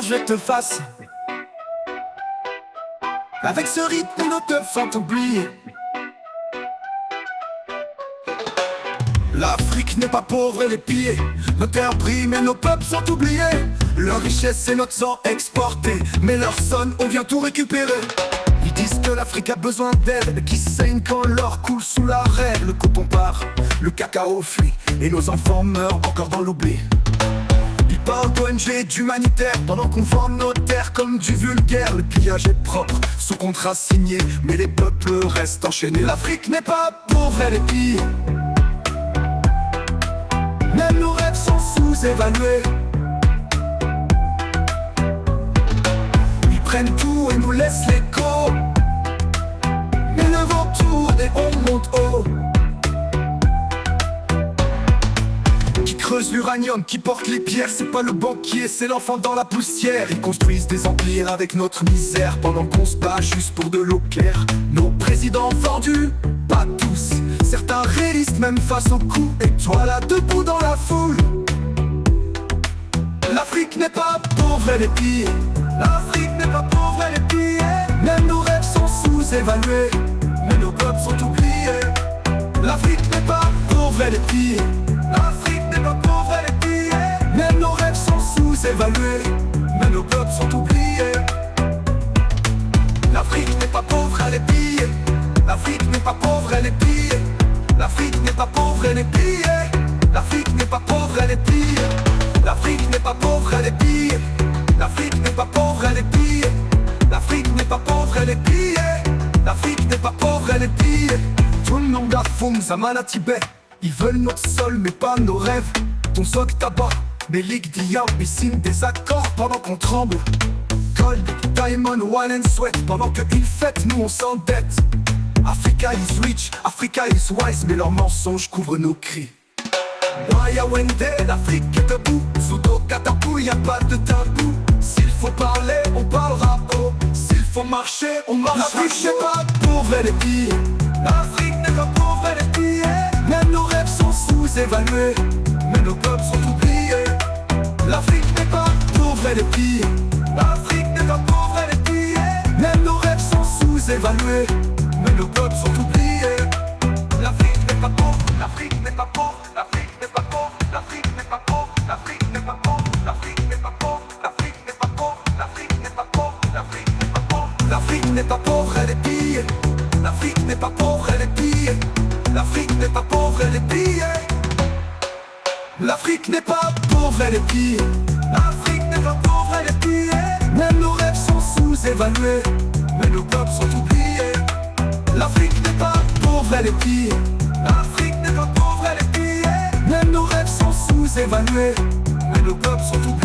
je te fasse. Avec ce rythme, nos te font oublier. L'Afrique n'est pas pauvre, elle est pillée. Nos terres brillent, mais nos peuples sont oubliés. Leur richesse et notre sang exporté, mais leur sonne, on vient tout récupérer. Ils disent que l'Afrique a besoin d'aide, qui saigne quand l'or coule sous la règle. Le coton part, le cacao fuit, et nos enfants meurent encore dans l'oubli. Ils parlent d'ONG, d'humanitaire, pendant qu'on vend nos terres comme du vulgaire. Le pillage est propre, sous contrat signé, mais les peuples restent enchaînés. L'Afrique n'est pas pauvre, elle est pillée. Même nos rêves sont sous-évalués. Ils prennent tout et nous laissent l'écho. Mais le vent tourne et on monte haut. Qui creuse l'uranium, qui porte les pierres, c'est pas le banquier, c'est l'enfant dans la poussière. Ils construisent des empires avec notre misère, pendant qu'on se bat juste pour de l'eau claire. Nos présidents vendus, pas tous. Certains résistent même face aux coups. Et toi là debout dans la foule. L'Afrique n'est pas pauvre, elle est pillée. L'Afrique n'est pas pauvre, elle est pillée. Même nos rêves sont sous-évalués, mais nos peuples sont oubliés. L'Afrique n'est pas pauvre, elle est pillée. L'Afrique n'est pas pauvre, elle est pillée. Même nos rêves sont sous-évalués, mais nos peuples sont oubliés. L'Afrique n'est pas pauvre, elle est pillée. L'Afrique n'est pas pauvre, elle est pillée. L'Afrique n'est pas pauvre, elle est pillée. L'Afrique n'est pas pauvre, elle est pillée. L'Afrique n'est pas pauvre, elle est pillée. L'Afrique n'est pas pauvre, elle est pillée. L'Afrique n'est pas pauvre, elle est pillée. L'Afrique n'est pas pauvre, elle est pillée. Tout le monde a Fum, Zamana, Tibet. Ils veulent notre sol, mais pas nos rêves. Ton soc tabac, Melik Diab, ils signent des accords pendant qu'on tremble. Gold, Diamond, One and Sweat, pendant qu'ils fêtent, nous on s'endette. Africa is rich, Africa is wise, mais leurs mensonges couvrent nos cris. Waya Wende, l'Afrique est debout. Soudo Katapou, y'a pas de tabou. S'il faut parler, on parlera haut. S'il faut marcher, on marche. L'Afrique n'est pas pauvre, elle est pillée. L'Afrique n'est pas pauvre, elle est pillée. Même nos rêves sont sous-évalués, mais nos peuples sont oubliés. L'Afrique n'est pas pauvre, elle est pillée. L'Afrique n'est pas pauvre, elle est pillée. Même nos rêves sont sous-évalués, mais nos peuples sont oubliés. L'Afrique n'est pas pauvre, l'Afrique n'est pas pauvre. L'Afrique n'est pas pauvre, l'Afrique n'est pas pauvre. L'Afrique n'est pas pauvre, l'Afrique n'est pas pauvre. L'Afrique n'est pas pauvre, l'Afrique n'est pas pauvre. L'Afrique n'est pas pauvre, l'Afrique n'est pas pauvre, elle est pillée. L'Afrique n'est pas pauvre, elle est pillée. L'Afrique n'est pas pauvre, elle est pillée. L'Afrique n'est pas pauvre, elle est pillée. L'Afrique n'est pas pauvre, elle est pillée. Même nos rêves sont sous-évalués, mais nos peuples sont oubliés. L'Afrique n'est pas pauvre, elle est pillée. L'Afrique n'est pas pauvre, elle est pillée. Même nos rêves sont sous-évalués, mais nos peuples sont oubliés.